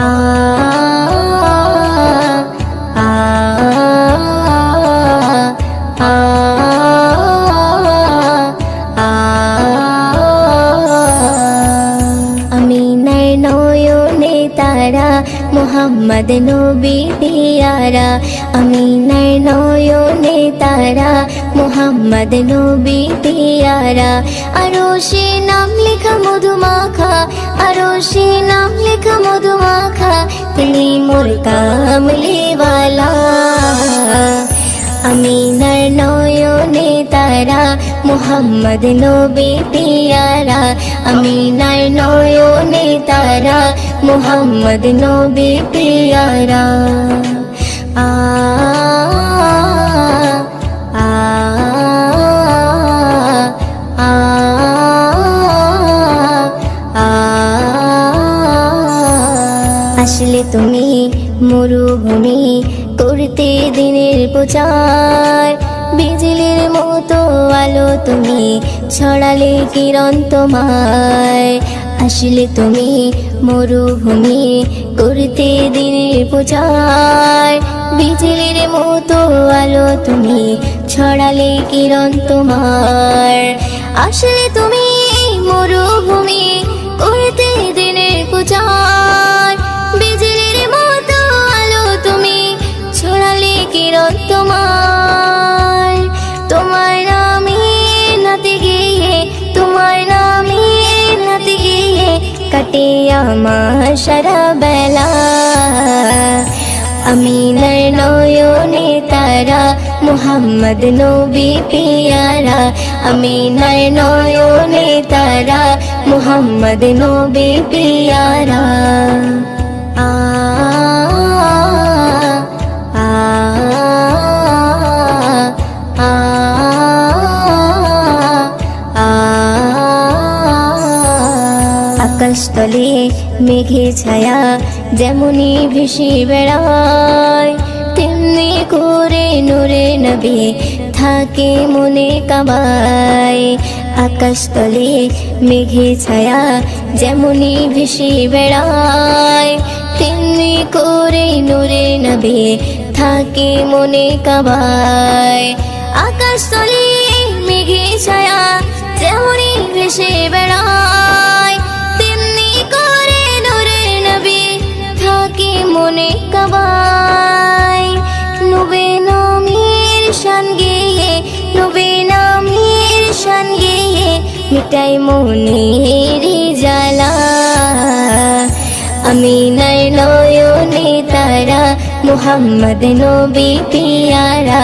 আ আ আ আমিনার নয়নে তারা মুহাম্মদ নবী পিয়ারা আমিনার নয়নে তারা মুহাম্মদ নবী পিয়ারা আরশে নাম লেখা মধুমাখা আরশে নাম লেখা মধুমাখা তিনি মোর কামলিওয়ালা আমিনার নয়নে তারা মুহাম্মদ নবী পিয়ারা আমিনার নয়নে তারা মুহাম্মদ নবী পিয়ারা আ আ আ আ আসলে তুমি মরুভূমি করতে দিনের প্রচার বিজলির মতো আলো তুমি ছড়ালে কিরণ তোমায় আসলে তুমি মরুভূমি করতে দিনের প্রচার বিজলির মতো আলো তুমি ছড়ালে কিরণ তোমার আসলে তুমি মরুভূমি করতে দিনের প্রচার বিজলির মতো আলো তুমি ছড়ালে কিরণ তোমার তোমার নামে নাতে গিয়ে তোমার নামে নাতে গিয়ে কাটে আমার সারা বেলা আমিনার নয়নে তারা মুহাম্মদ নবী পিয়ারা আমিনার নয়নে তারা মুহাম্মদ নবী পিয়ারা আ আ আ আ আকাশতলে মেঘে ছায়া যেমনি ভেসে বেড়ায় তেমনি করে নূরে নবী থাকে মনে কাবায় আকাশতলে মেঘে ছায়া যেমনি ভেসে বেড়ায় তেমনি করে নূরে নবী থাকে মনে কাবায় আকাশতলে মেঘে ছায়া যেমনি ভেসে বেড়ায় তেমনি করে নূরে নবী থাকে মনে কাবায় নবী নামের শান গেয়ে নবী নামের শান গেয়ে মিটাই মনের জ্বালা আমিনার নয়নে তারা মুহাম্মদ নবী পিয়ারা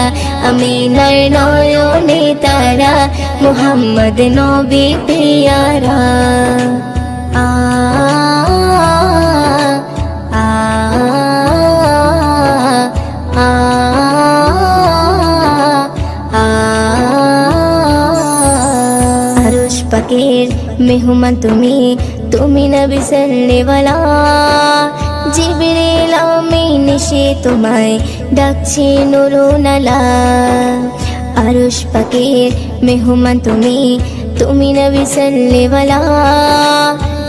আমিনার নয়নে তারা মুহাম্মদ নবী পিয়ারা আ আ আ আ আরশ পাকের মেহমান তুমি তুমি নবী সাল্লেওয়ালা জিবরিল আমিন এসে তোমায় ডাকছে নুরুনালা আরশ পাকের মেহমান তুমি তুমি নবী সাল্লেওয়ালা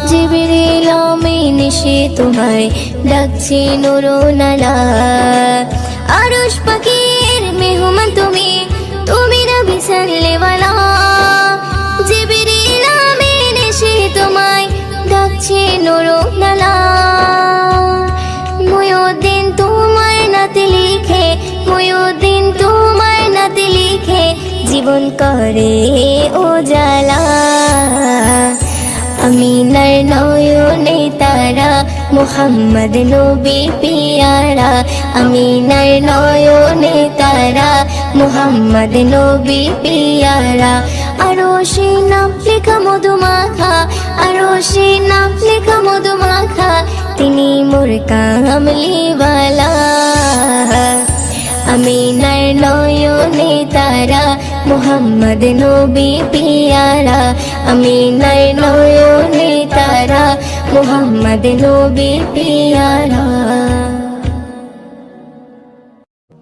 জিবরিল আমিন এসে তোমায় ডাকছে নুরুনালা আরশ পাকের মেহমান তুমি তুমি নবী সাল্লেওয়ালা জিবরিল আমিন এসে তোমায় ডাকছে নুরুনালা মুয়ুদ্দিন তোমার নাতে লিখে মুয়ুদ্দিন তোমার নাতে লিখে জীবন করে উজালা আমিনার নয়নে তারা মুহাম্মদ নবী পিয়ারা আমিনার নয়নে তারা মুহাম্মদ নবী পিয়ারা আরশে নাম লেখা মধুমাখা আরশে নাম লেখা মধুমাখা তিনি মোর কামলিওয়ালা আমিনার নয়নে তারা মুহাম্মদ নবী পিয়ারা আমিনার নয়নে তারা মুহাম্মদ নবী পিয়ারা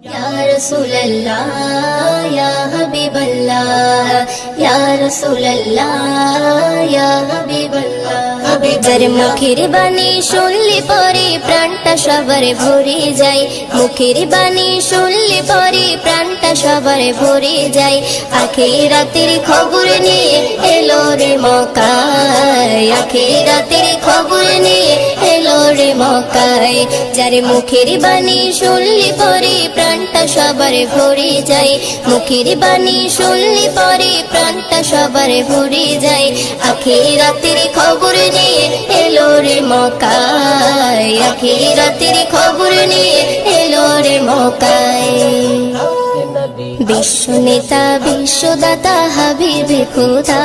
ইয়া রাসূলুল্লাহ ইয়া হাবিবাল্লাহ ইয়া রাসূলুল্লাহ ইয়া হাবিবাল্লাহ যার মুখের বাণী শুনলে পরে প্রাণটা সবার ভরে যায় মুখের বাণী শুনলে পরে প্রাণটা সবার ভরে যায় আখিরাতের খবর নিয়ে এলো রে মক্কায় আখিরাতের খবর নিয়ে এলো রে মক্কায় যার মুখের বাণী শুনলে পরে প্রাণটা সবার ভরে যায় মুখের বাণী শুনলে পরে প্রাণটা সবার ভরে যায় আখিরাতের খবর নিয়ে এলো রে মক্কায় আখিরাতের খবর নিয়ে এলো রে মক্কায় বিশ্ব নেতা বিশ্বদাতা হাবিবে খোদা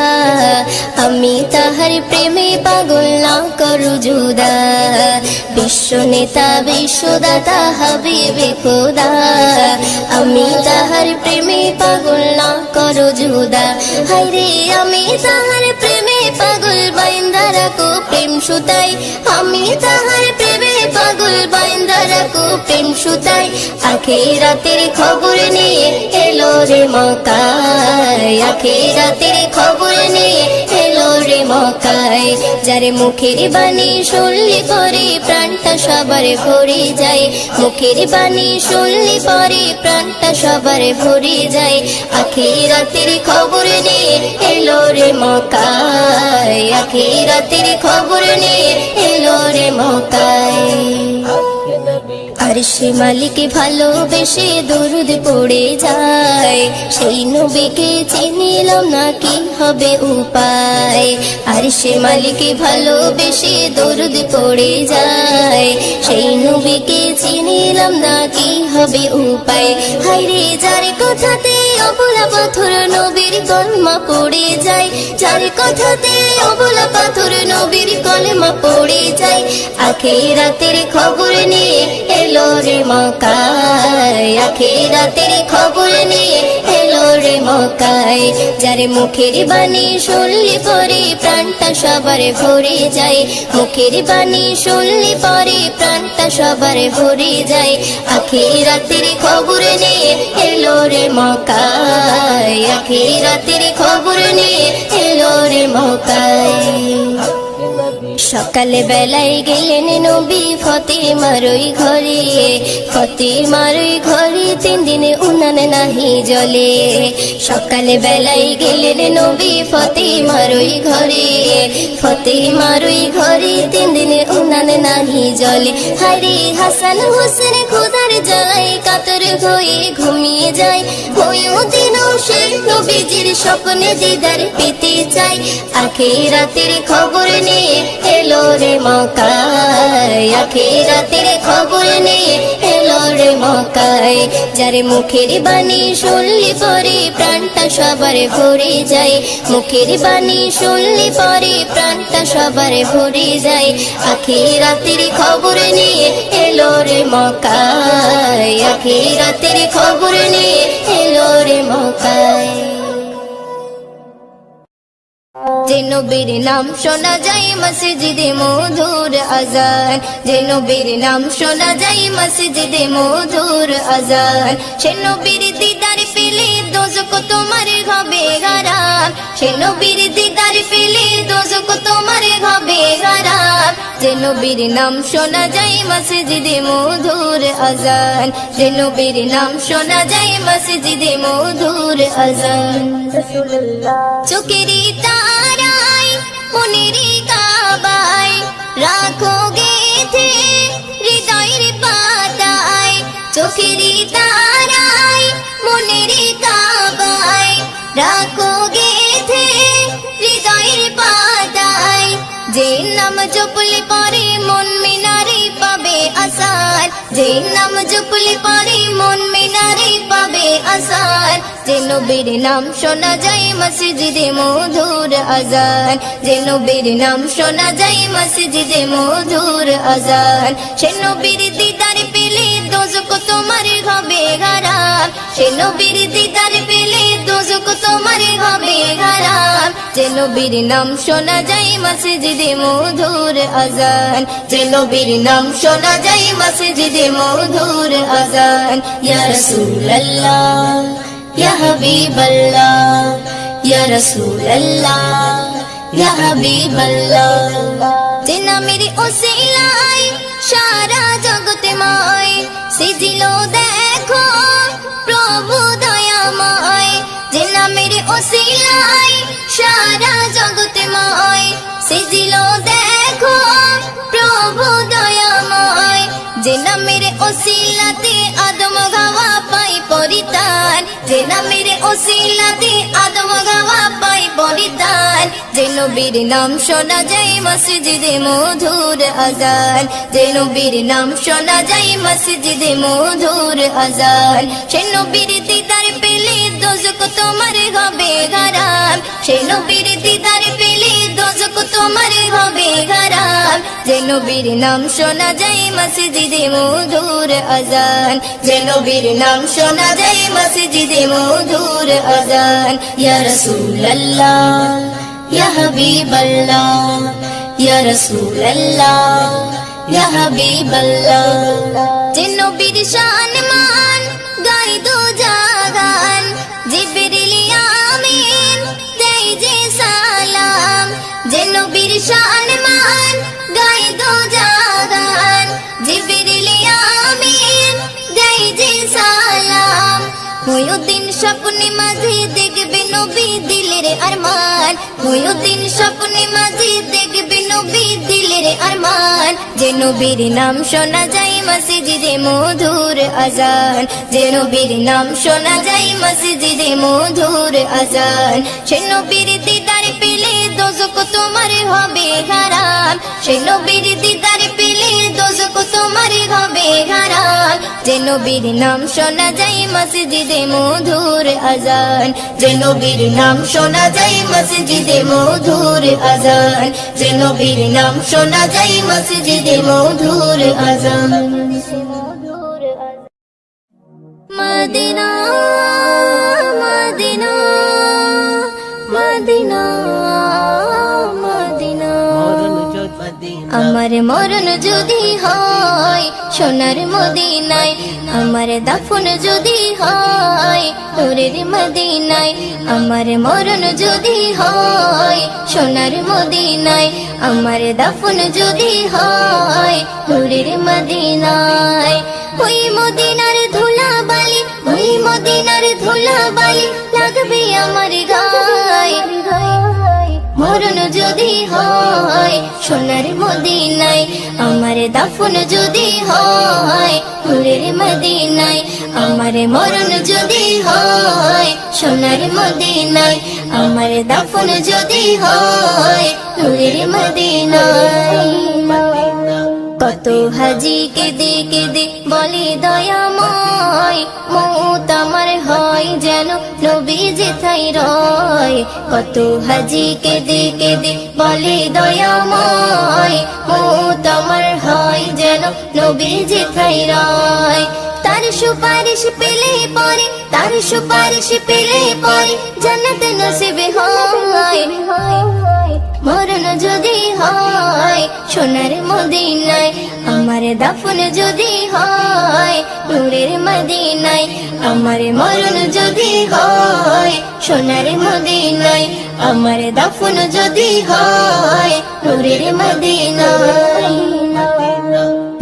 আমি তাহার প্রেমে পাগল না করু জুদা বিশ্ব নেতা বিশ্বদাতা হাবিবে খোদা আমি তাহার প্রেমে পাগল না করু জুদা হায়রে আমি তাহার প্রেমে পাগল বাইন্দা রাখো প্রেম সুতাই আমি তাহার প্রেমে পাগল বাইন্দা রাখো প্রেম সুতাই আখিরাতের খবর নিয়ে এলো রে মক্কায় আখিরাতের খবর নিয়ে এলো রে মক্কায় যার মুখের বাণী শুনলে পরে প্রাণটা সবার ভরে যায় মুখের বাণী শুনলে পরে প্রাণটা সবার ভরে যায় আখিরাতের খবর নিয়ে এলো রে মক্কায় আখিরাতের খবর নিয়ে এলো রে মক্কায় আরশে মালিক ভালোবেসে দরুদ পড়ে যায় সেই নবীকে চিনিলাম না কি হবে উপায় আরশে মালিক ভালোবেসে দরুদ পড়ে যায় সেই নবীকে চিনিলাম না কি হবে উপায় হায়রে যার কথাতে অবলা পাথর নবীর কলমা পড়ে যায় যার কথাতে অবলা পাথর নবীর কলমা পড়ে যায় আখিরাতের খবর নিয়ে এলো রে মক্কায় আখিরাতের খবর নিয়ে এলো রে মক্কায় যার মুখের বাণী শুনলে পরে প্রাণটা সবার ভরে যায় মুখের বাণী শুনলে পরে প্রাণটা সবার ভরে যায় আখিরাতের খবর নিয়ে এলো রে মক্কায় আখিরাতের খবর নিয়ে এলো রে মক্কায় সকালে বেলায় গেলেন নবী ফতেমার ওই ঘরে ফতেমার ওই ঘরে 3 দিনে উনান নাহি জলে সকালে বেলায় গেলেন নবী ফতেমার ওই ঘরে ফতেমার ওই ঘরে 3 দিনে উনান নাহি জলে হায়রে হাসান হোসেন খোদার জ্বালায় কাতর হয়ে ঘুমিয়ে যায় ওইও দিনও সে নবীজির স্বপ্নে দিদার পেতে চাই আখিরাতের খবর নিয়ে এলো রে মক্কায় আখিরাতের খবর নিয়ে এলো রে মক্কায় যার মুখের বাণী শুনলে পরে প্রাণটা সবার ভরে যায় মুখের বাণী শুনলে পরে প্রাণটা সবার ভরে যায় আখিরাতের খবর নিয়ে এলো রে মক্কায় আখিরাতের খবর নিয়ে এলো রে মক্কায় যে নবীর নাম শোনা যায় মসজিদে মধুর আজান যে নবীর নাম শোনা যায় মসজিদে মধুর আজান সে নবীর দিদার পেলে দোজখ তোমার হবে হারাম সে নবীর দিদার পেলে দোজখ তোমার হবে হারাম যে নবীর নাম শোনা যায় মসজিদে মধুর আজান যে নবীর নাম শোনা যায় মসজিদে মধুর আজান চোখেরই তারায় মনেরই কাবায় রাখো গেথে হৃদয়ের পাতায় চোখেরই তারায় মনেরই কাবায় রাখো গেথে হৃদয়ের পাতায় যে নাম জপলে পরে মন মিনারে পাবে আসার যে নাম জপলে পরে মন মিনারে পাবে আসার যে নবীর নাম শোনা যায় মসজিদে মধুর আজান যে নবীর নাম শোনা যায় মসজিদে মধুর আজান সে নবীর দিদার পেলে দোজখ তোমার হবে হারাম সে নবীর দিদার পেলে দোজক তোমার হবে হারাম। যে নবীর নাম শোনা যায় মসজিদে মধুর আজান, যে নবীর নাম শোনা যায় মসজিদে মধুর আজান। ইয়া রাসূলুল্লাহ ইয়া হাবিবাল্লাহ, ইয়া রাসূলুল্লাহ ইয়া হাবিবাল্লাহ। যে নামের ওসিলায় সারা জগতে মায় সিজিল দেখো প্রভু দয়াময়। যে নামের ওসিলায় সারা জগতে মায় সিজিল দেখো প্রভু দয়াময়। যে নামের ওসিলাতে আদম গাওয়া পাই পরিতান, যে নামের ওসিলাতে আদম গাওয়া পাই পরিতান। যে নবীর নাম শোনা যায় মসজিদে মধুর আজান, যে নবীর নাম শোনা যায় মসজিদে মধুর আজান। সে নবীর দিদার পেলে দোজক তোমার হবে হারাম, সে নবীর দিদার পেলে দোজক তোমার হবে হারাম। যে নবীর নাম শোনা যায় মসজিদে মধুর আজান, যে নবীর নাম শোনা যায় মসজিদে মধুর আজান। ইয়া রাসূলুল্লাহ ইয়া হাবিবাল্লাহ, ইয়া রাসূলুল্লাহ ইয়া হাবিবাল্লাহ। যে নবীর শান মান গাই দো জাগান, জিবরিল আমিন দেয় যে সালাম। যে নবীর শান মান গাই দো জাগান, জিবরিল আমিন দেয় যে সালাম। ময়ূদিন স্বপ্নে মাঝে দেখবে নবী দিলের আরমান, ময়ূদিন স্বপ্নে মাঝে দেখবে নবী দিলের আরমান। যে নবীর নাম শোনা যায় মসজিদে মধুর আজান, যে নবীর নাম শোনা যায় মসজিদে মধুর আজান। সে নবীর দিদার পেলে দোজক তোমার হবে হারাম, সে নবীর দিদার পেলে দোজক তোমার হবে হারাম। যে নবীর নাম শোনা যায় মসজিদে মধুর আজান, যে নবীর নাম শোনা যায় মসজিদে মধুর আজান, যে নবীর নাম শোনা যায় মসজিদে মধুর আজান। Medina Medina Medina Medina. আমার মরণ যদি হয় সোনার মদিনায়, আমার দাফন যদি হয় নূরের মদিনায়। আমার মরণ যদি হয় সোনার মদিনায়, আমার দাফন যদি হয় নূরের মদিনায়। ওই মদিনার ধুলা বালি, ওই মদিনার ধুলা বালি লাগবে আমার গায়ে। মরণ যদি হয় সোনার মদিনায়, আমার দাফন যদি হয় নূরের মদিনায়। আমার মরণ যদি হয় সোনার মদিনায়, আমার দাফন যদি হয় নূরের মদিনায়। কত হাজি কেঁদে কেঁদে বলে দয়াময়, মৌত আমার হয় যেন নবী যেথায় রয়। কত হাজি কেঁদে কেঁদে বলে দয়াময়, মৌত আমার হয় যেন নবী যেথায় রয়। তার সুপারিশ পেলে পরে, তার সুপারিশ পেলে পরে জান্নাত নসিব হয়। মরণ যদি হয় সোনার মদিনায়, আমার দাফন যদি হয় নূরের মদিনায়। আমার মরণ যদি হয় সোনার মদিনায়, আমার দাফন যদি হয় নূরের মদিনায়।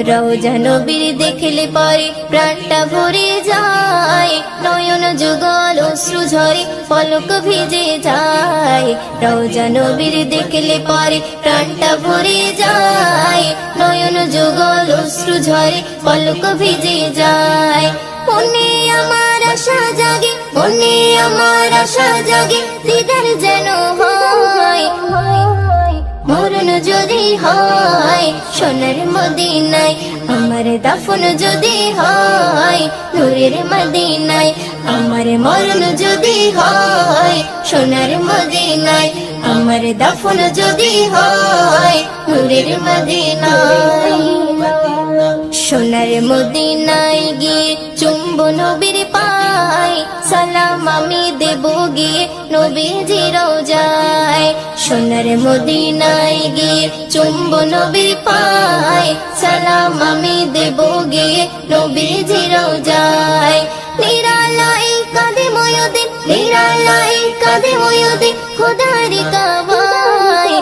রওজা নবীর দেখলে পরে প্রাণটা ভরে যায়, নয়ন যুগল অশ্রু ঝরে পলক ভিজে যায়। রওজা নবীর দেখলে পরে প্রাণটা ভরে যায়, নয়ন যুগল অশ্রু ঝরে পলক ভিজে যায়। মনে আমার আশা জাগে, মনে আমার আশা জাগে দিদার যেন হয়। মরণ যদি হয় সোনার মদিনায়, আমার দাফন যদি হয় নূরের মদিনায়। আমার মরণ যদি হয় সোনার মদিনায়, আমার দাফন যদি হয় নূরের মদিনায়। সোনার মদিনায় গিয়ে চুম্ব নবীর পায়, সালাম আমি দেব নবীজি রওজায় সোনার মদিনায় গিয়ে চুম্ব নবী পায় সালাম আমি দেব গিয়ে নবীজি রওজায় নিরালাই কাঁদে ময়ূদিন নিরালাই কাঁদে ময়ূদিন খোদার কাবায়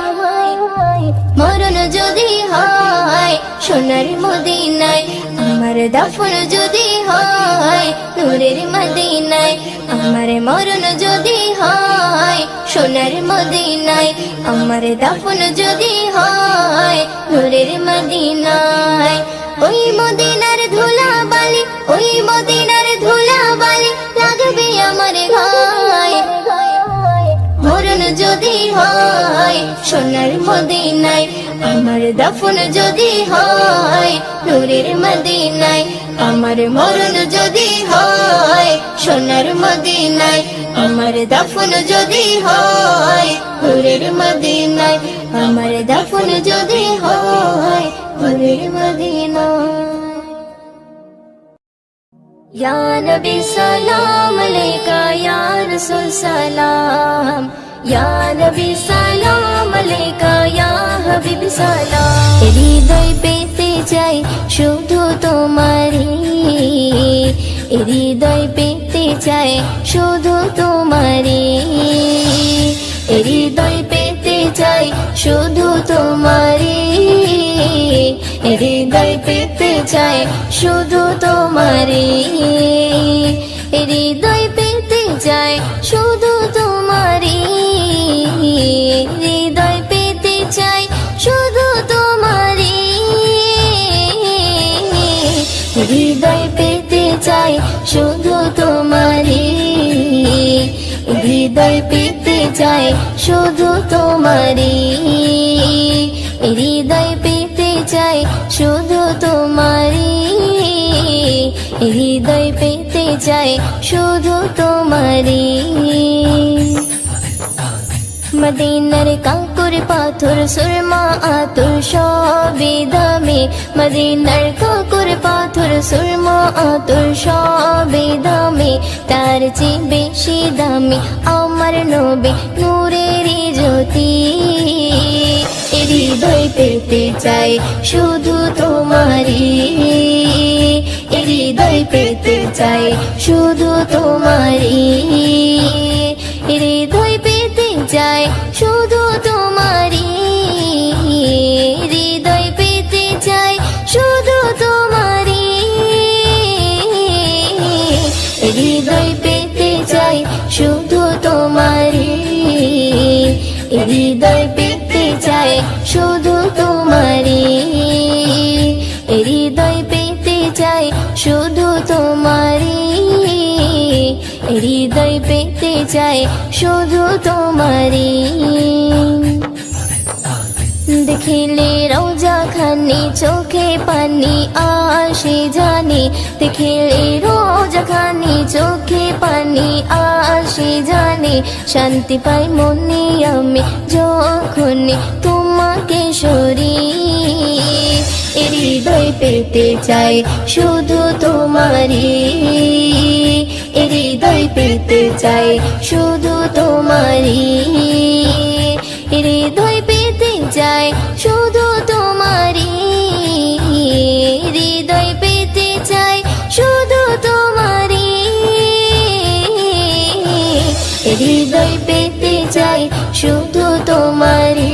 মরণ যদি হয় সোনার মদিনায় আমার দাফন যদি হয় নূরের মদিনায় আমার মরণ যদি হয় সোনার মদিনায় আমার দাফন যদি হয় নূরের মদিনায় ওই মদিনার ধুলা বালি ওই মদিনার ধুলা বালি লাগবে আমার গায়ে মরণ যদি হয় সোনার মদিনায় আমার দাফন যদি হয় নূরের মদিনায় আমার মরণ যদি হয় সোনার মদিনায় আমার দাফন যদি হয় নূরের মদিনায় আমার দাফন যদি হয় নূরের মদিনায় या नबी सलाम अलैका या रसूल सलाम या नबी सलाम अलैका या हबीब सलाम হৃদয় পেতে চাই শুধু তোমারই হৃদয় পেতে চাই শুধু তোমারই হৃদয় পেতে চাই শুধু তোমারই হৃদয় পেতে চাই শুধু তোমারই হৃদয় পেতে চাই শুধু তোমারই হৃদয় পেতে চাই শুধু তোমারই হৃদয় পেতে চাই শুধু তোমারই হৃদয় পেতে চাই শুধু তোমারই হৃদয় পেতে চাই শুধু তোমারই হৃদয় পেতে চাই শুধু তোমারই মদিনার কাঁকুর পাথর সুরমা আতর সবই দামি মদিনার কাঁকুর পাথর সুরমা আতর সবই দামি তার চেয়ে বেশি দামি আমার নবী নূরের জ্যোতি হৃদয় পেতে চাই শুধু তোমারই হৃদয় পেতে চাই শুধু তোমারই হৃদয় পেতে চাই শুধু তোমারই হৃদয় পেতে চাই শুধু তোমারই হৃদয় পেতে চাই শুধু তোমারই হৃদয় পেতে চাই শুধু তোমারই হৃদয় পেতে চাই শুধু তোমারই হৃদয় পেতে চাই শুধু তোমারই দেখিলে রোজা খানি চোখে পানি আসে জানি দেখিলে রোজা খানি চোখে পানি আসে জানি শান্তি পাই মনে আমি যখন তোমাকে সরি হৃদয় পেতে চাই শুধু তোমারই হৃদয় পেতে চাই শুধু তোমারই হৃদয় পেতে চাই শুধু তোমারই হৃদয় পেতে চাই শুধু তোমারই হৃদয় পেতে চাই শুধু তোমারই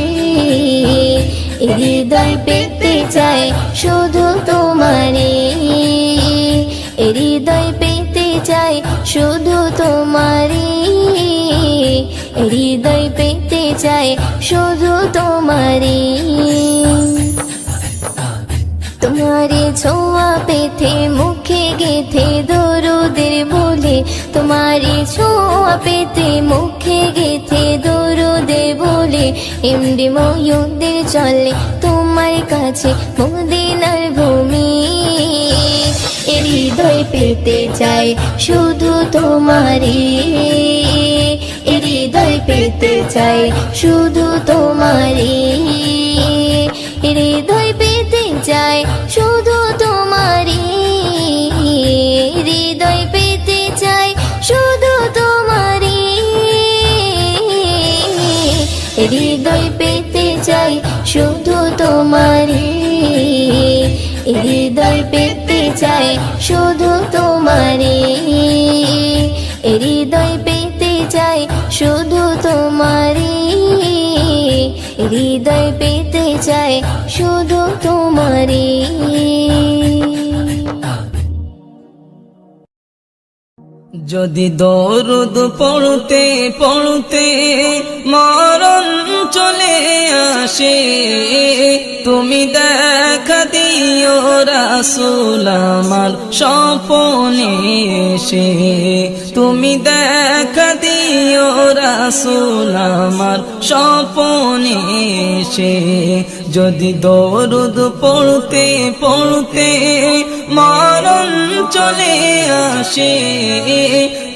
হৃদয় পেতে চাই শুধু তোমারই হৃদয় পেতে চাই শুধু তোমারই হৃদয় পেতে চাই শুধু তোমারই তোমারে ছোঁয়া পেতে মুখে গেথে দরুদের বলে তোমারে ছোঁয়া পেতে মুখে গেথে দরুদে বলে এমডি ময়ূরদের চলে তোমার কাছে মদিনার ভূমি হৃদয় পেতে চাই শুধু তোমারই হৃদয় পেতে চাই শুধু তোমারই হৃদয় পেতে চাই শুধু তোমারই হৃদয় পেতে চাই শুধু তোমারই শুধু তোমারই, হৃদয় পেতে চাই শুধু তোমারই, হৃদয় পেতে চাই শুধু তোমারই, হৃদয় পেতে চাই শুধু তোমারই। যদি দরুদ পড়তে পড়তে মরণ চলে আসে, তুমি দেখা দিও রাসূল আমার স্বপ্নে এসে, তুমি দেখা দিও রাসূল আমার স্বপ্নে এসে। যদি দরুদ পড়তে পড়তে মরণ চলে আসে,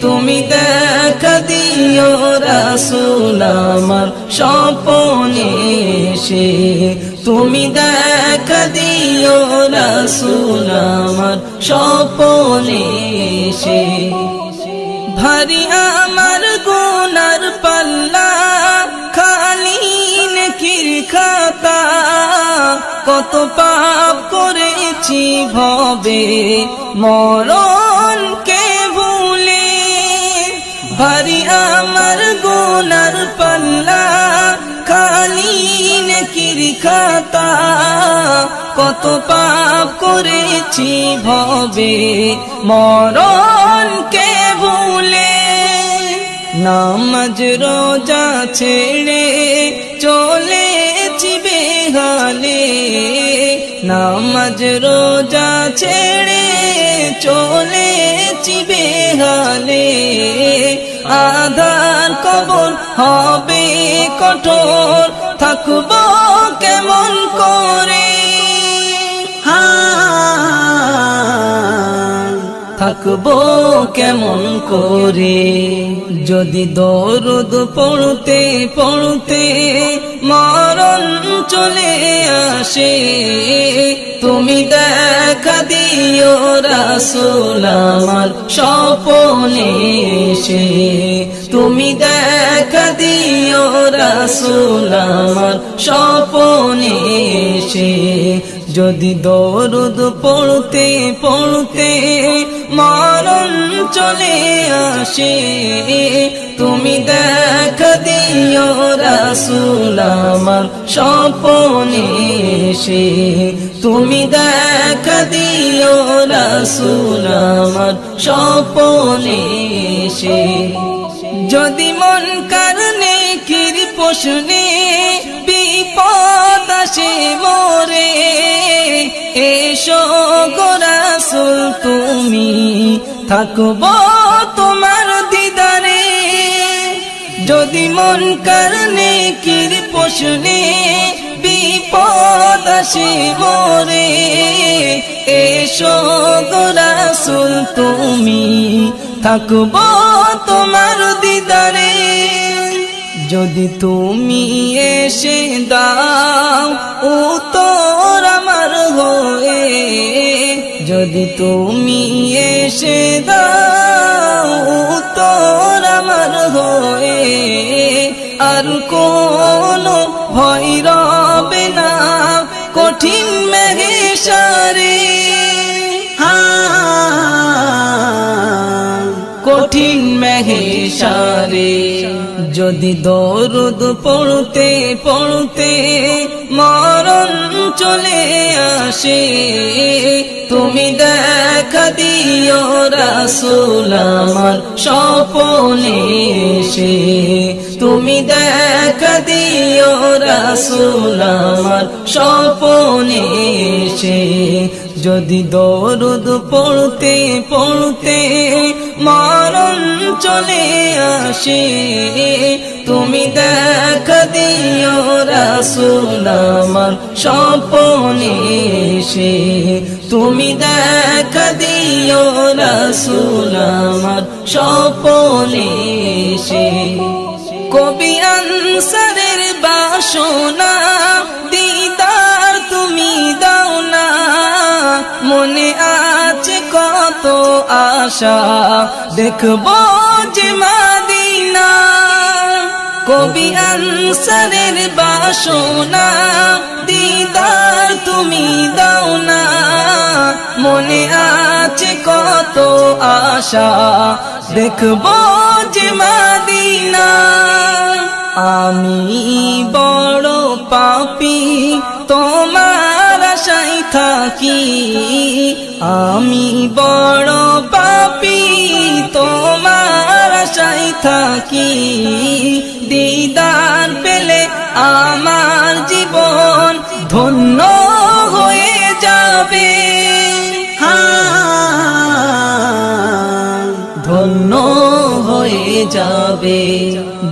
তুমি দেখা দিও রাসূল আমার স্বপ্নে এসে, তুমি দেখা দিও রাসূল আমার স্বপ্নে এসে। ভারী আমার গুনার পাল্লা, খালি নেকির খাতা, কত পাপ করেছি ভবে মরণকে ভুলে। ভারী আমার গুনার পাল্লা, খালি নেকির খাতা, কত পাপ করেছি ভবে মরণকে ভুলে। নামাজ রোজা ছেড়ে চলেছি বেহালে, নামাজ রোজা ছেড়ে চলেছি বেহালে। আধার কবর হবে কঠোর, থাকবো কেমন করে, থাকবো কেমন করে। যদি দরুদ পড়তে পড়তে মরণ চলে আসে, তুমি দেখা দিও রাসূল আমার স্বপ্নে এসে, তুমি দেখা দিও রাসূল আমার স্বপ্নে এসে। যদি দরুদ পড়তে পড়তে মরণ চলে আসে, তুমি দেখা দিও রাসূল আমার স্বপ্নে এসে, তুমি দেখা দিও রাসূল আমার স্বপ্নে এসে। যদি মন কারণে কির প্রশ্নে বিপদ আসে মোরে, এসো গো রাসূল তুমি, থাকবো তোমার দিদারে। যদি মন কারণে কির প্রশ্নে বিপদ আসে মোরে, এসো গো রাসূল তুমি, থাকবো তোমার দিদারে। যদি তুমি এসে দাও উত্তর আমার হয়ে, যদি তুমি এসে দাও উত্তর আমার হয়ে, আর কোনো ভয় রবে না কঠিন মেঘেশারে, কঠিন মেঘেশারে। যদি দরুদ পড়তে পড়তে মরণ চলে আসে, তুমি দেখা দিও রাসূল আমার স্বপ্নে এসে, তুমি দেখা দিও রাসূল আমার স্বপ্নে এসে। যদি দরুদ পড়তে পড়তে মরণ চলে আসে, তুমি দেখা দিও রাসূল আমার স্বপ্নে এসে, তুমি দেখা দিও রাসূল আমার স্বপ্নে এসে। কবি আনসারের বাসনা দিদার তুমি দাও না, মনে আছে কত আশা দেখবো যে মদিনা। কবি আনসারের বাসনা দিদার তুমি দাও না মনে আছে কত আশা দেখবো যে মদিনা আমি বড় পাপী তোমার আশায় থাকি আমি বড় পাপী তোমার আশায় থাকি দিদার পেলে আমার জীবন ধন্য হয়ে যাবে ধন্য হয়ে যাবে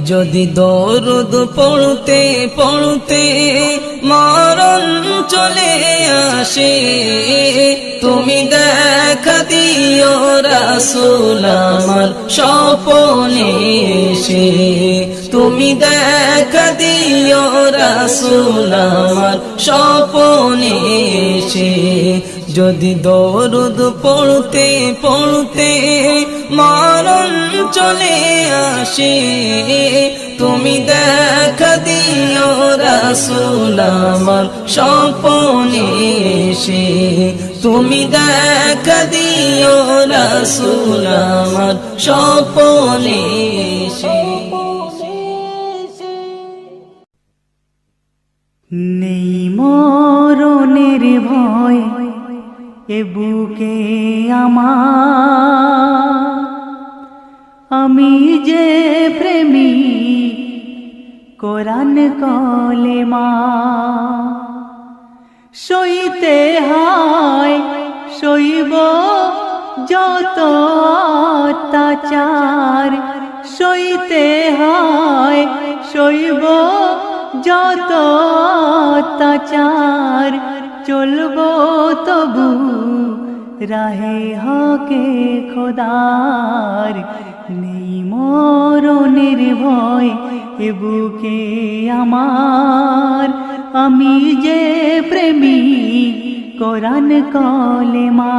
যদি দরুদ পড়তে পড়তে মরণ চলে আসে তুমি দেখা দিও রাসূল আমার স্বপ্নে এসে তুমি দেখা দিও রাসূল আমার স্বপ্নে এসে যদি দরুদ পড়তে পড়তে মরণ চলে আসে তুমি দেখা দিও রাসূল আমার স্বপ্নে এসে তুমি দেখা দিও রাসূল আমার স্বপ্নে এসে নেই মরণের ভয় এ বুকে আমার আমি যে প্রেমী কোরআন কলেমা সইতে হয় সইব যত অত্যাচার সইতে হয় সইব যত অত্যাচার চলবো তবু রাহে হকে খোদার নেই মরণের ভয় এ বুকে আমার আমি যে প্রেমী কোরআন কলেমা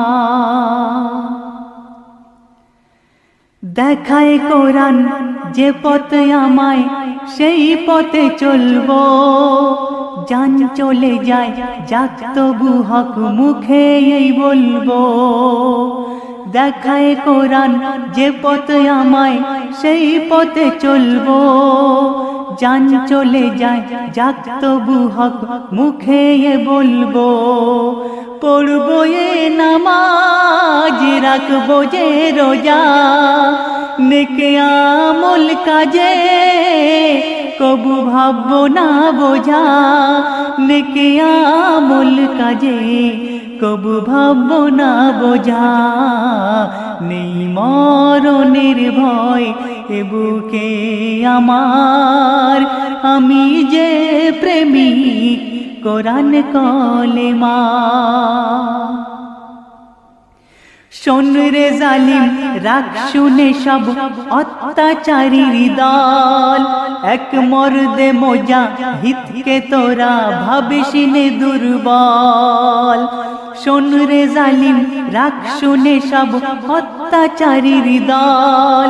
দেখায় কোরআন যে পথে আমায় সেই পথে চলবো জান চলে যায় যাক তবু হক মুখে এই বলবো দেখায় কোরআন যে পথে আমায় সেই পথে চলবো জান চলে যায় যাক তবু হক মুখে এ বলবো পড়বো এ নামাজ রাখবো যে রোজা নেকে আমল কাজে কবু ভাববো না বোঝা নেকে আমল কাজে কবু ভাববো না বোঝা নেই মরণের ভয় এ বুকে আমার আমি যে প্রেমিক কোরআন কলেমা শোন রে জালিম রাগ শুনে সব অত্যাচারীর দল এক মর্দে মোজা হিতকে তোরা ভাবিস নে দুর্বল শোন রে জালিম রাগ শুনে সব অত্যাচারীর দল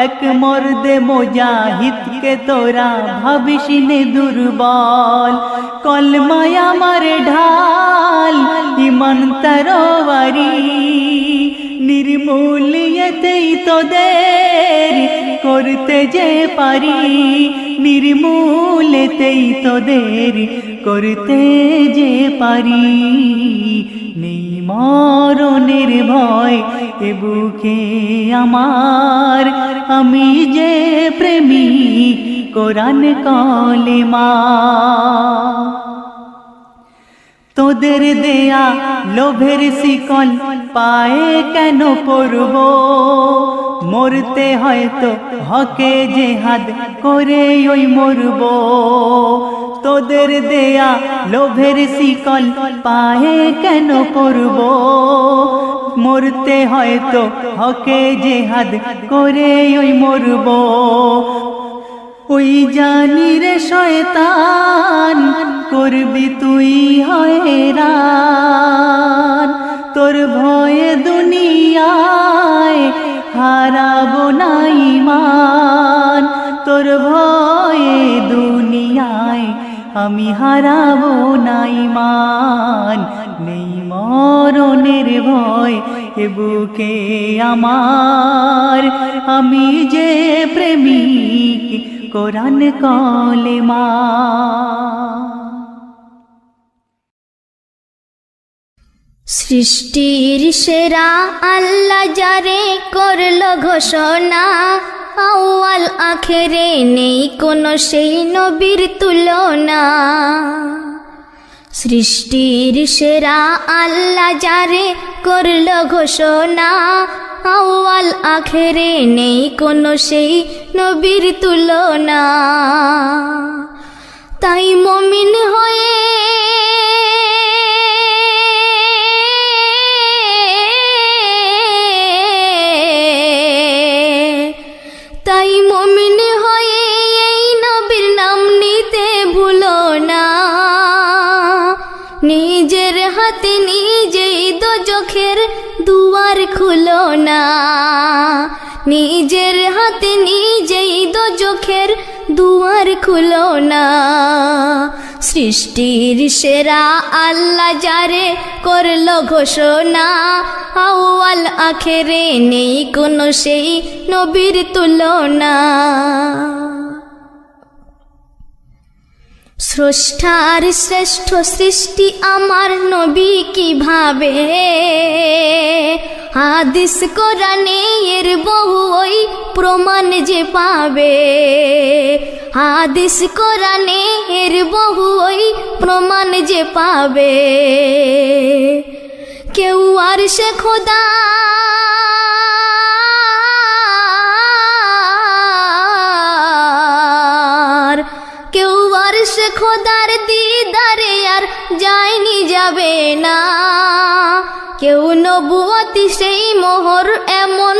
এক মর্দে মোজা হিতকে তোরা ভাবিস নে দুর্বল কলমায় আমার ঢাল ইমান তরবারি নির্মূলিয়তেই তোদের করতে যে পারি নির্মূলেতেই তোদের করতে যে পারি নেই মরণের ভয় এ বুকে আমার আমি যে প্রেমিক কোরআন কলেমা তোদের দেয়া লোভের শিকল পায়ে কেন পড়ব মরতে হয়তো হকে জেহাদ করে ওই মরব তোদের দেয়া লোভের শিকল পায়ে কেন পড়ব মরতে হয়তো হকে জেহাদ করে ওই মরব ওই জানি রে শয়তান করবি তুই হয়রান তোর ভয়ে দুনিয়ায় হারাবো না ঈমান তোর ভয়ে আমি হারাবো না ঈমান, নেই মরণের ভয় এ বুকে আমার। আমি যে প্রেমিক কোরআন কলেমা। সৃষ্টির সেরা আল্লাহ যারে করলো ঘোষণা, আউয়াল আখেরে নেই কোনো সেই নবীর তুলনা। সৃষ্টির সেরা আল্লাহ যারে করলো ঘোষণা, আউয়াল আখেরে নেই কোনো সেই নবীর তুলনা। তাই মুমিন হয়ে তাই মুমিন হয়ে এই নবীর নাম নিতে ভুলো না। নিজের হাতে নিজেই দোজখের দুয়ার খুলো না। নিজের হাতে নিজেই দোজখের দুয়ার খুলো না। সৃষ্টির সেরা আল্লাহ যারে করলো ঘোষণা, আউয়াল আখেরে নেই কোনো সেই নবীর তুলনা। স্রষ্টার শ্রেষ্ঠ সৃষ্টি আমার নবী কিভাবে, হাদিস কোরআনে এর বহু ওই প্রমাণ যে পাবে। হাদিস কোরআনে এর বহু ওই প্রমাণ যে পাবে। কেউ আর সে খোদা কেউ আর সে খোদার দিদারে আর যায়নি যাবে না। কেউ নবুয়তি সেই মোহর এমন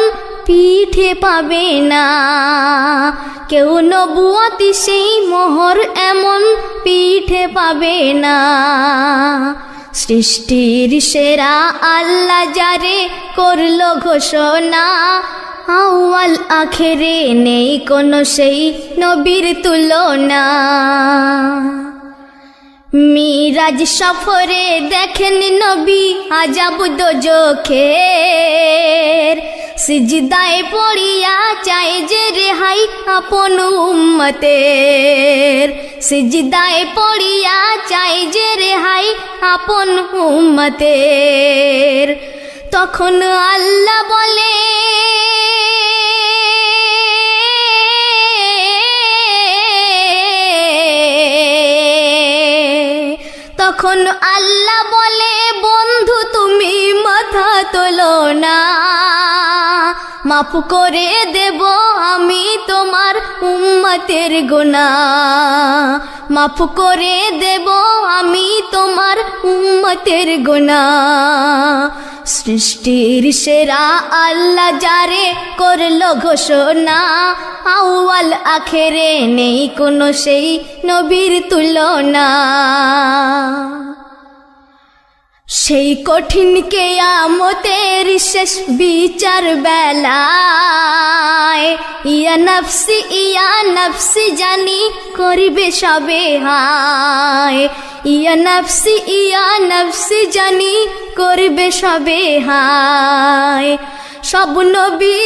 পিঠে পাবে না। কেউ নবুয়তি সেই মোহর এমন পিঠে পাবে না। সৃষ্টির সেরা আল্লাহ যারে করলো ঘোষণা, আউয়াল আখেরে নেই কোনো সেই নবীর তুলনা। মিরাজ সফরে দেখেন নবী আজাব দোজখের। সিজদায় পড়িয়া চাই যে রেহাই আপন উম্মতের। সিজদায় পড়িয়া চাই যে রেহাই আপন উম্মতের। তখন আল্লাহ বলে তখন আল্লাহ বলে বন্ধু তুমি মাথা তোলো না। মাফ করে দেব আমি তোমার উম্মতের গুনাহ। মাফ করে দেব আমি তোমার উম্মতের গুনাহ। সৃষ্টির সেরা আল্লাহ যারে করলো ঘোষণা, আউয়াল আখেরে নেই কোনো সেই নবীর তুলনা। সেই কঠিন কিয়ামতের শেষ বিচার বেলায় ইয়া নফসি জানি করবে সবে হায়। ইয়া নফসি জানি করবে সবে হায়। সব নবী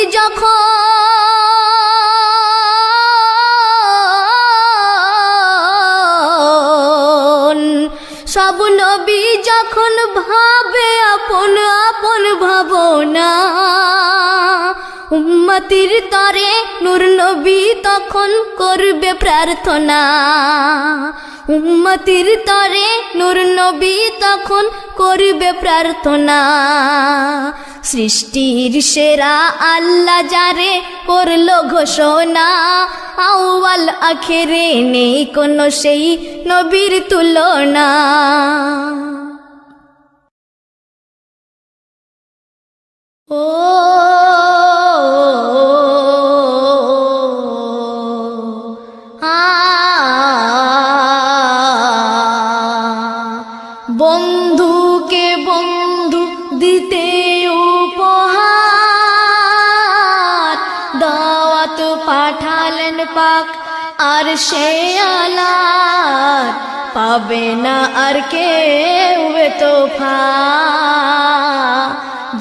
সব নবী যখন ভাবে আপন আপন ভাবনা। উম্মতির তরে নূর নবী তখন করবে প্রার্থনা। উম্মতির তরে নূর নবী তখন করবে প্রার্থনা। সৃষ্টির সেরা আল্লাহ যারে করলো ঘোষণা, আউয়াল আখেরে নেই কোনো সেই নবীর তুলনা। ও বন্ধুকে বন্ধু দিতে উপহার, দাওয়াত পাঠালেন পাক আর সে আলার। পাবে না আর কেউ তোফা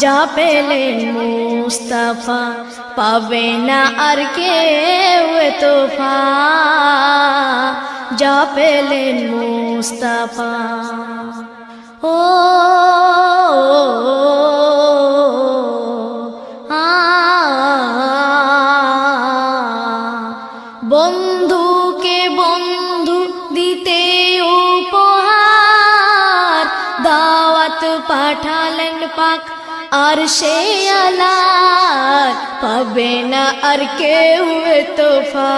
যা পেলেন মুস্তাফা পাবে না আর কেউ তোফা যা পেলেন মুস্তাফা ও বন্ধুকে বন্ধু দিতে উপহার দাওয়াত পাঠালেন পাক আর সে আলার পাবে না আর কেউ তোফা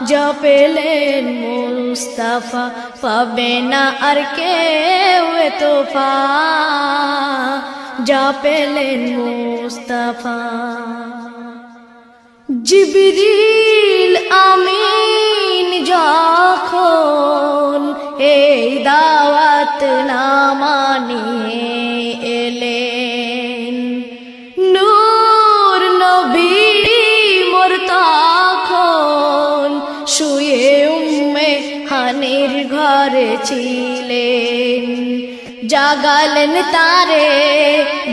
যা পেলেন মুস্তাফা পাবে না আর কেউ তোফা যা পেলেন মুস্তাফা জিবরিল আমিন যখন এই দাওয়াত না মানিয়ে এলেন নূর নবী মোর তখন শুয়ে উম্মে হানির ঘরে ছিলেন জাগালেন তারে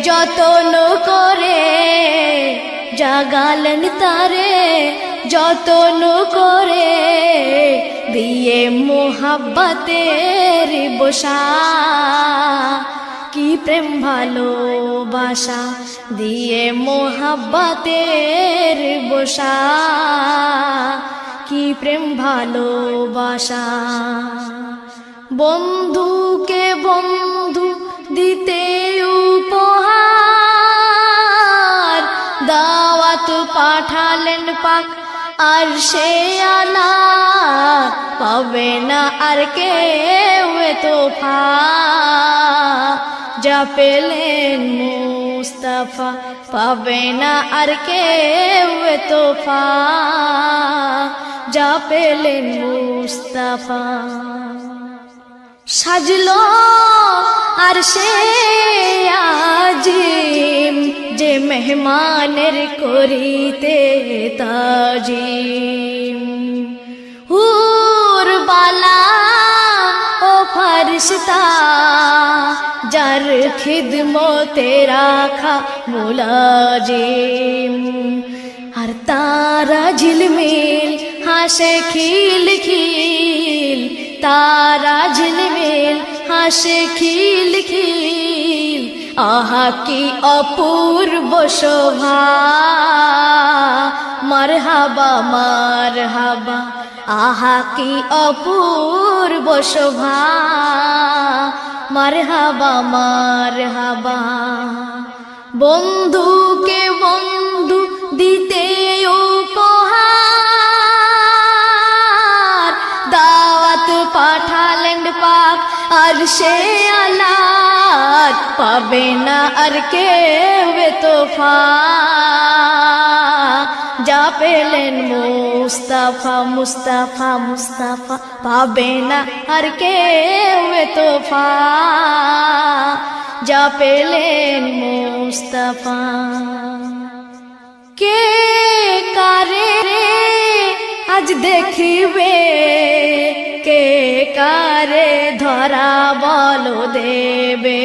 যতন করে জাগালেন তারে যতন করে দিয়ে মোহাব্বতের বসা কি প্রেম ভালোবাসা দিয়ে মোহাব্বতের বসা কি প্রেম ভালোবাসা বন্ধুকে বন্ধু দিতে উপহার দাওয়াত পাঠালেন পাক আর সে আলা পাবে না আর কেউ তোফা যা পেলেন মুস্তাফা পাবে না আর কেউ তোফা যা পেলেন মুস্তাফা সাজলো আর সে আজিম যে মেহমানের করিতে তাজিম হুর বালা ও ফরিশতা যার খিদমতে রাখা মুলাজিম আর তারা ঝিলমিল হাসে খিল খিল তারা ঝিলমিল হাসে খিল খিল আহা কি অপূর্ব শোভা মারহাবা মারহাবা আহা কি অপূর্ব শোভা মারহাবা মারহাবা বন্ধুকে বন্ধু দিতে উপহার দাওয়াত পাঠালেন পাক আর সে আলার পাবে না আর কেউ তোফা যা পেলেন মুস্তাফা মুস্তাফা মুস্তাফা পাবে না আর কেউ তোফা যা পেলেন মুস্তাফা কে কারে রে আজ দেখিবে কে কারে ধরা বলো দেবে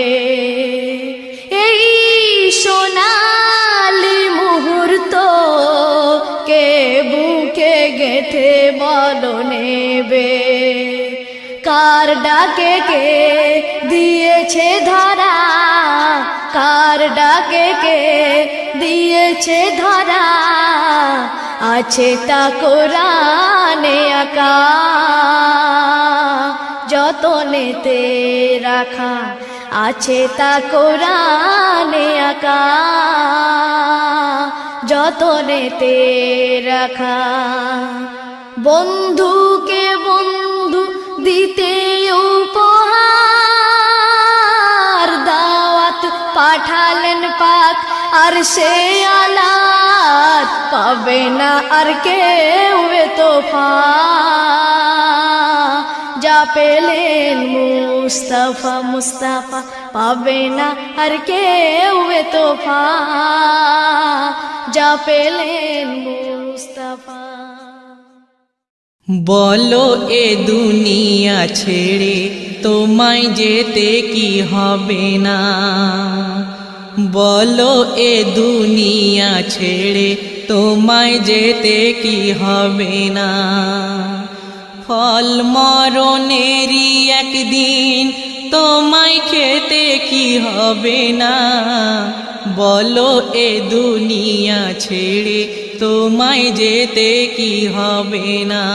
এই সোনালি মুহূর্ত কে বুকে গেথে বলো নেবে কার ডাকে কে দিয়েছে ধরা কার ডাকে কে দিয়েছে ধরা আছে তা কোরআনে আকা যতনেতে রাখা আছে তা কোরআনে আকা যতনেতে রাখা বন্ধুকে বন্ধু দিতে উপহার দাওয়াত পাঠালেন পাক আর সে আলার পাবে না আর কেউ তোফা যা পেলেন মুস্তাফা মুস্তাফা পাবে না আর কেউ তোফা যা পেলেন মুস্তাফা বলো এ দুনিয়া ছেড়ে তোমায় যেতে কি হবে না, বলো এ দুনিয়া ছেড়ে তোমায় যেতে কি হবে না। ফল মরণেরই একদিন তোমায় খেতে কি হবে না, বলো এ দুনিয়া ছেড়ে তোমায় যেতে কি হবে না।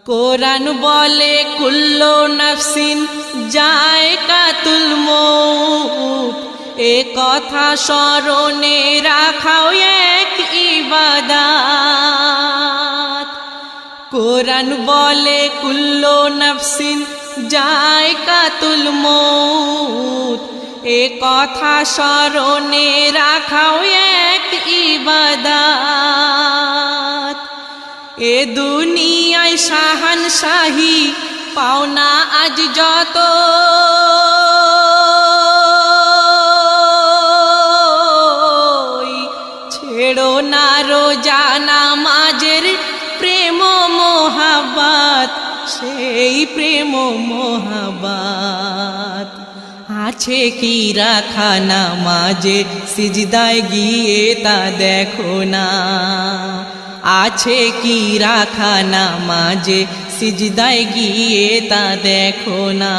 কোরআন বলে কুল্লু নাফসিন যায়কাতুল মউত, এ কথা স্মরণে রাখাও এক ইবাদত। কোরআন বলে কুল্লু নাফসিন যায়কাতুল মউত, এ কথা স্মরণে রাখাও এক ইবাদত। এ দুনিয়ায় শাহানশাহী পাওনা আজ যত, ছেড়ো না রোজা নামাজের প্রেম মোহাব্বত, সেই প্রেম মোহাব্বত। আছে কি রাখা নামাজে সিজদায় গিয়ে তা দেখো না, আছে কি রাখা নামাজে সিজদায় গিয়ে তা দেখো না।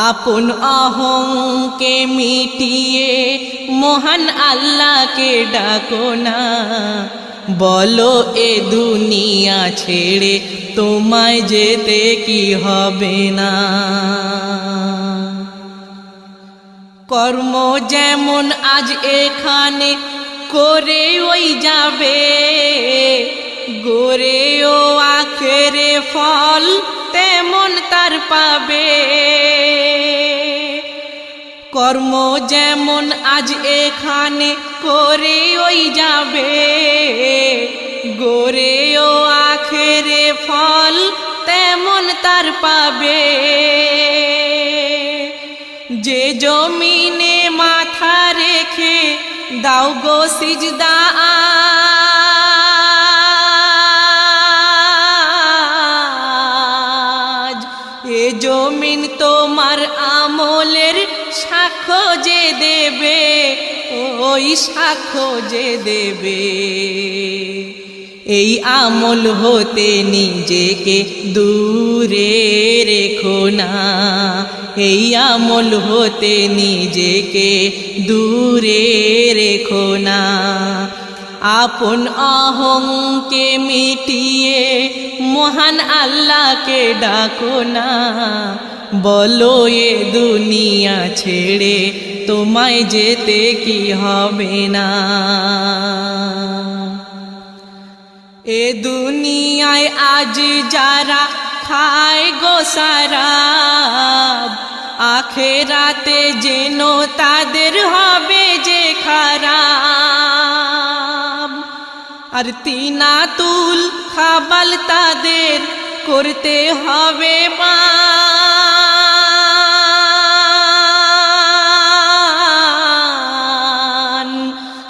আপন অহংকে মিটিয়ে মহান আল্লাহকে ডাকো না, বলো এ দুনিয়া ছেড়ে তোমায় যেতে কি হবে না। কর্ম যেমন আজ এখানে করে ওই যাবে, গড়েও আখেরে ফল তেমন তার পাবে। কর্ম যেমন আজ এখানে করে ওই যাবে, গড়েও আখেরে ফল তেমন তার পাবে। যে জমিনে মাথা রেখে দাও গো সিজদা আজ, এ জমিন তোমার আমলের সাক্ষ্য যে দেবে, ওই সাক্ষ্য যে দেবে। এই আমল হতে নিজেকে দূরে রেখো না, এই আমল হতে নিজেকে দূরে রেখো না। আপন অহংকে মিটিয়ে মহান আল্লাহকে ডাকো না, বলো এ দুনিয়া ছেড়ে তোমায় যেতে কি হবে না। এ দুনিয়ায় আজ যারা খায় গো সারাব, আখেরাতে যেন তাদের হবে যে খারাপ। আর তিনাতুল খাবাল তাদের করতে হবে পান,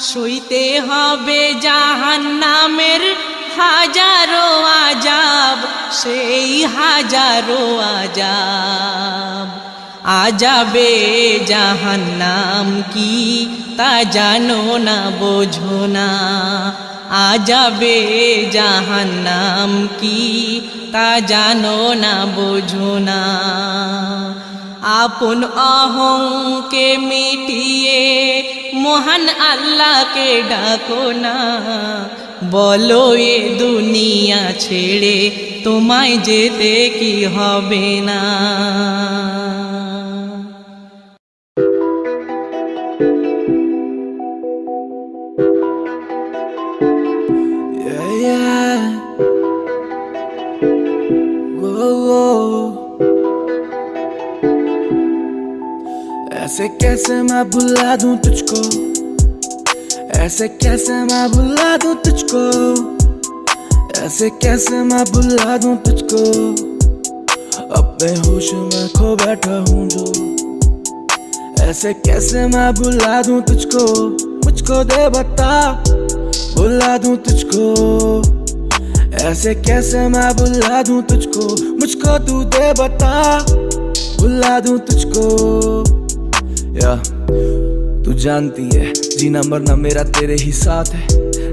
সইতে হবে জাহান্নামের হাজারো আজাব, সেই হাজারো আজাব। আজাবে জাহান্নাম কি তা জানো না বোঝো না, আজাবে জাহান্নাম কি তা জানো না বোঝো না। আপন অহংকে মিটিয়ে মহান আল্লাহকে ডাকো না, বলো এ দুনিয়া ছেড়ে তোমায় যেতে কি হবে না। ऐसे कैसे मैं भुला दूं तुझको, ऐसे कैसे मैं भुला दूं तुझको, ऐसे कैसे मैं भुला दूं तुझको। अपने होश में खो बैठा हूँ जो, ऐसे कैसे मैं भुला दूं तुझको। मुझको दे बता भुला दूं तुझको, ऐसे कैसे मैं भुला दूं तुझको, मुझको तू दे बता, भुला दूं तुझको। या तू जानती है जीना मरना मेरा तेरे ही साथ है,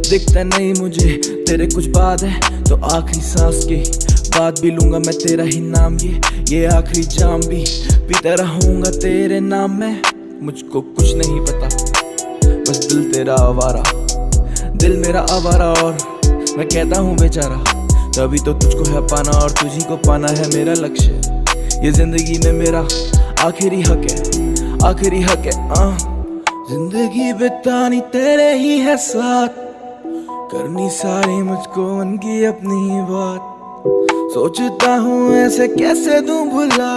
दिखता नहीं मुझे तेरे कुछ बात है, तो आखिरी सांस की बात भी लूंगा मैं तेरा ही नाम, ये आखिरी जाम भी पीता रहूंगा तेरे नाम में। मुझको कुछ नहीं पता, बस दिल तेरा आवारा, दिल मेरा आवारा, और मैं कहता हूँ बेचारा। तभी तो तुझको है पाना और तुझी को पाना है मेरा लक्ष्य, ये जिंदगी में मेरा आखिरी हक है, आखिरी हक है। जिंदगी बितानी तेरे ही है साथ, करनी सारी मुझको मन की अपनी बात, सोचता हूँ ऐसे कैसे दूं भुला,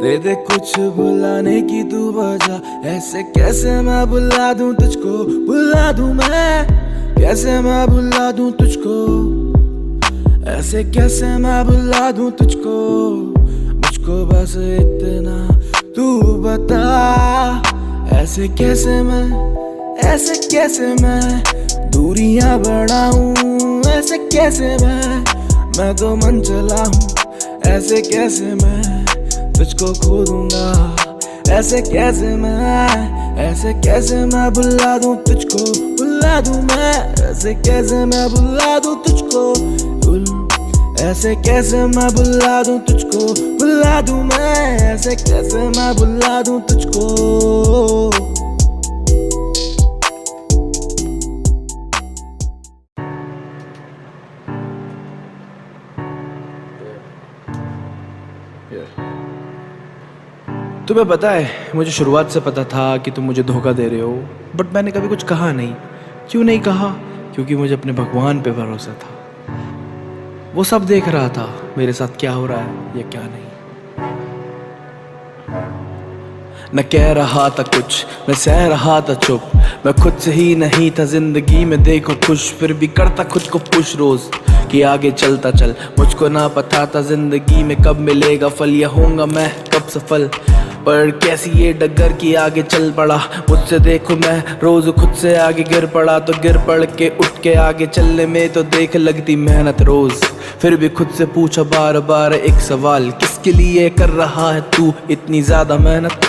दे कुछ भुलाने की तू वजह, ऐसे कैसे मैं भुला दूं तुझको, भुला दूं मैं, कैसे मैं भुला दूं तुझको, ऐसे कैसे मैं भुला दूं तुझको, मुझको बस इतना तू बता, ऐसे कैसे मैं दूरियां बढ़ाऊं, ऐसे कैसे मैं तो मन चला हूँ, ऐसे कैसे मैं तुझको खो दूंगा, ऐसे कैसे मैं भुला दूं तुझको, भुला दूं मैं, ऐसे कैसे मैं भुला दूं तुझको, ऐसे कैसे मैं भुला दूं तुझको, भुला दूं मैं, ऐसे कैसे मैं भुला दूं तुझको। तुम्हें पता है, मुझे शुरुआत से पता था कि तुम मुझे धोखा दे रहे हो, बट मैंने कभी कुछ कहा नहीं। क्यों नहीं कहा? क्योंकि मुझे अपने भगवान पे भरोसा था। वो सब देख रहा था मेरे साथ क्या हो रहा है या क्या नहीं। मैं कह रहा था कुछ, मैं सह रहा था चुप, मैं खुद से ही नहीं था जिंदगी में देखो खुश, फिर भी करता खुद को पुश रोज कि आगे चलता चल। मुझको ना पता था जिंदगी में कब मिलेगा फल या होऊंगा मैं कब सफल, पर कैसी ये डगर की आगे चल पड़ा। मुझसे देखो मैं रोज खुद से आगे गिर पड़ा, तो गिर पड़ के उठ के आगे चलने में तो देख लगती मेहनत रोज। फिर भी खुद से पूछा बार बार एक सवाल, किसके लिए कर रहा है तू इतनी ज्यादा मेहनत?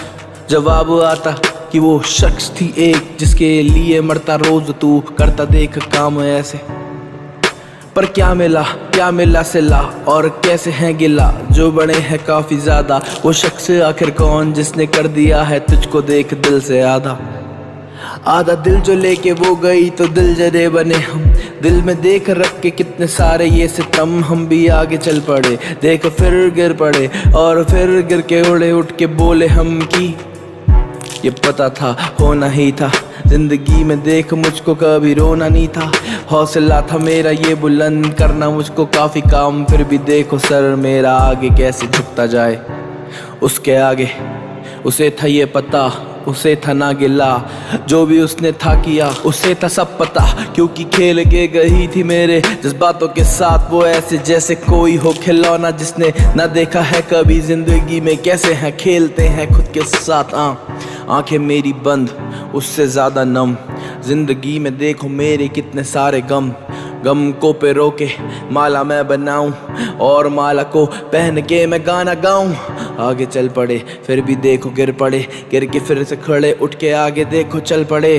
जवाब आता कि वो शख्स थी एक जिसके लिए मरता रोज तू, करता देख काम ऐसे। पर क्या मिला सिला और कैसे हैं गिला, जो बड़े हैं काफी ज्यादा। वो शख्स आखिर कौन जिसने कर दिया है तुझको देख दिल से आधा दिल जो लेके वो गई तो दिल जरे बने हम। दिल में देख रख के कितने सारे ये सितम, हम भी आगे चल पड़े। देख फिर गिर पड़े और फिर गिर के उड़े, उठ के बोले हम की ये पता था होना ही था। जिंदगी में देख मुझको कभी रोना नहीं था, हौसला था मेरा ये बुलंद करना मुझको काफी काम। फिर भी देखो सर मेरा आगे कैसे झुकता जाए। उसके आगे उसे था ये पता, उसे था ना गिला, जो भी उसने था किया उसे था सब पता। क्योंकि खेल के गई थी मेरे जज्बातों के साथ, वो ऐसे जैसे कोई हो खिलौना जिसने ना देखा है कभी जिंदगी में कैसे हैं खेलते हैं खुद के साथ। आंखें मेरी बंद उससे ज्यादा नम, जिंदगी में देखो मेरे कितने सारे गम को पे रोके माला मैं बनाऊं और माला को पहन के मैं गाना गाऊं। आगे चल पड़े फिर भी देखो गिर पड़े, गिर के फिर से खड़े, उठ के आगे देखो चल पड़े।